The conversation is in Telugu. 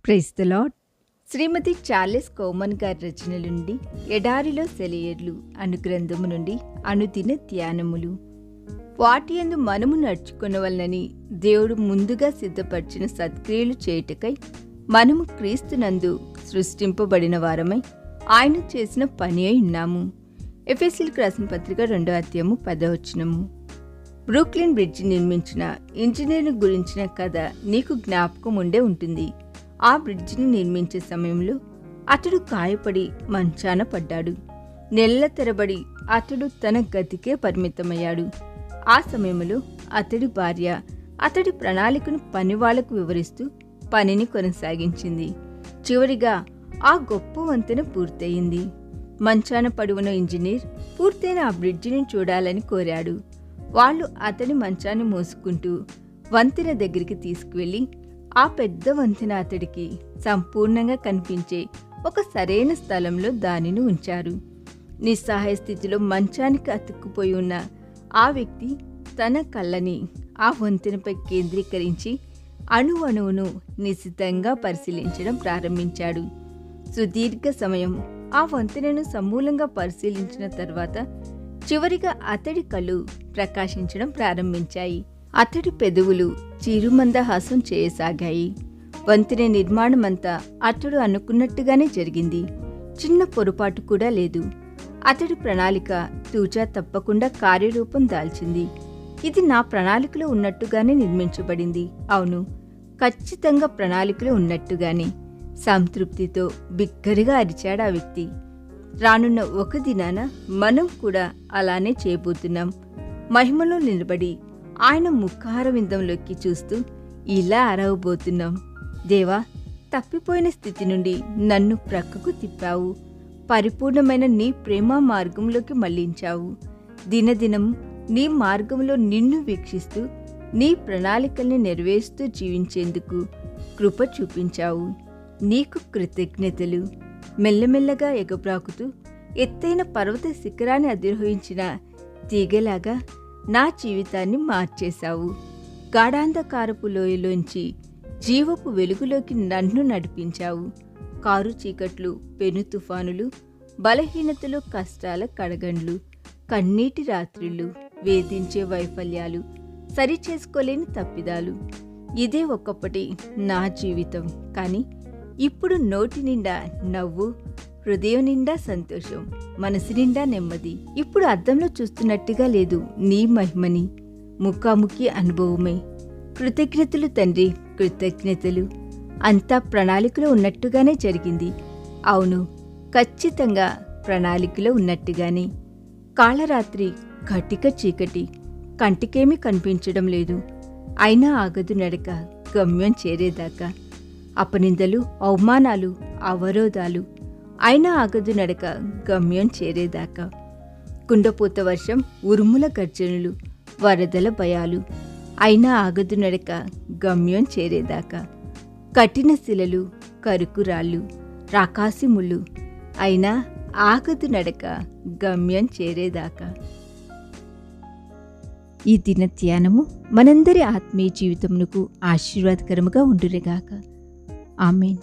Praise the Lord. Shrimati Charles Cowman గారి రచనల నుండి ఎడారిలో సెలయేర్లు అను గ్రంథము నుండి అనుదిన ధ్యానములు. వాటి యందు మనము నడుచుకొనవలనని దేవుడు ముందుగా సిద్ధపరిచిన సత్క్రియలు చేయుటకై మనము క్రీస్తునందు సృష్టింపబడిన వారమై ఆయన చేసిన పని అయి ఉన్నాము. ఎఫెసీయులకు రాసిన పత్రిక 2:10. బ్రూక్లిన్ బ్రిడ్జి నిర్మించిన ఇంజనీర్ను గురించిన కథ నీకు జ్ఞాపకం ఉండే ఉంటుంది. ఆ బ్రిడ్జిని నిర్మించే సమయంలో అతడు గాయపడి మంచాన పడ్డాడు. నెలల తరబడి అతడు తన గతికే పరిమితమయ్యాడు. ఆ సమయంలో అతడి భార్య అతడి ప్రణాళికను పనివాళ్లకు వివరిస్తూ పనిని కొనసాగించింది. చివరిగా ఆ గొప్ప వంతెన పూర్తయింది. మంచాన పడి ఉన్న ఇంజనీర్ పూర్తయిన ఆ బ్రిడ్జిని చూడాలని కోరాడు. వాళ్ళు అతని మంచాన్ని మోసుకుంటూ వంతెన దగ్గరికి తీసుకువెళ్ళి ఆ పెద్ద వంతెన అతడికి సంపూర్ణంగా కనిపించే ఒక సరైన స్థలంలో దానిని ఉంచారు. నిస్సహాయ స్థితిలో మంచానికి అతుక్కుపోయి ఉన్న ఆ వ్యక్తి తన కళ్ళని ఆ వంతెనపై కేంద్రీకరించి అణువణువును నిశితంగా పరిశీలించడం ప్రారంభించాడు. సుదీర్ఘ సమయం ఆ వంతెనను సమూలంగా పరిశీలించిన తర్వాత చివరిగా అతడి కళ్ళు ప్రకాశించడం ప్రారంభించాయి. అతడి పెదవులు చిరుమందహాసం చేయసాగాయి. వంతెన నిర్మాణమంతా అతడు అనుకున్నట్టుగానే జరిగింది. చిన్న పొరపాటు కూడా లేదు. అతడి ప్రణాళిక తూచా తప్పకుండా కార్యరూపం దాల్చింది. ఇది నా ప్రణాళికలో ఉన్నట్టుగానే నిర్మించబడింది. అవును, ఖచ్చితంగా ప్రణాళికలో ఉన్నట్టుగానే. సంతృప్తితో బిగ్గరగా అరిచాడు ఆ వ్యక్తి. రానున్న ఒక దినాన మనం కూడా అలానే చేయబోతున్నాం. మహిమలో నిలబడి ఆయన ముఖార విందంలోకి చూస్తూ ఇలా అరవబోతున్నాం. దేవా, తప్పిపోయిన స్థితి నుండి నన్ను ప్రక్కకు తిప్పావు. పరిపూర్ణమైన నీ ప్రేమ మార్గంలోకి మళ్లించావు. దినదినం నీ మార్గంలో నిన్ను వీక్షిస్తూ నీ ప్రణాళికల్ని నెరవేరుస్తూ జీవించేందుకు కృప చూపించావు. నీకు కృతజ్ఞతలు. మెల్లమెల్లగా ఎగబ్రాకుతూ ఎత్తైన పర్వత శిఖరాన్ని అధిరోహించిన తీగలాగా నా జీవితాన్ని మార్చేశావు. గాఢాంధకారపు లోయలోంచి జీవపు వెలుగులోకి నన్ను నడిపించావు. కారు చీకట్లు, పెను తుఫానులు, బలహీనతలు, కష్టాల కడగండ్లు, కన్నీటి రాత్రిళ్ళు, వేధించే వైఫల్యాలు, సరిచేసుకోలేని తప్పిదాలు, ఇదే ఒకప్పటి నా జీవితం. కానీ ఇప్పుడు నోటి నిండా నవ్వు, హృదయం నిండా సంతోషం, మనసు నిండా నెమ్మది. ఇప్పుడు అద్దంలో చూస్తున్నట్టుగా లేదు, నీ మహిమని ముఖాముఖి అనుభవమే. కృతజ్ఞతలు తండ్రి, కృతజ్ఞతలు. అంతా ప్రణాళికలో ఉన్నట్టుగానే జరిగింది. అవును, ఖచ్చితంగా ప్రణాళికలో ఉన్నట్టుగానే. కాళరాత్రి, కటిక చీకటి, కంటికేమీ కనిపించడం లేదు. అయినా ఆగదు నడక గమ్యం చేరేదాకా. అపనిందలు, అవమానాలు, అవరోధాలు, అయినా ఆగదు నడక గమ్యం చేరేదాకా. కుండపోత వర్షం, ఉరుముల గర్జనలు, వరదల భయాలు, అయినా ఆగదు నడక గమ్యం చేరేదాకా. కఠిన శిలలు, కరుకురాళ్ళు, రాకాసి ముళ్ళు, అయినా ఆగదు నడక గమ్యం చేరేదాకా. ఈ దిన ధ్యానము మనందరి ఆత్మీయ జీవితమునకు ఆశీర్వాదకరముగా ఉండునుగాక. ఆమేన్.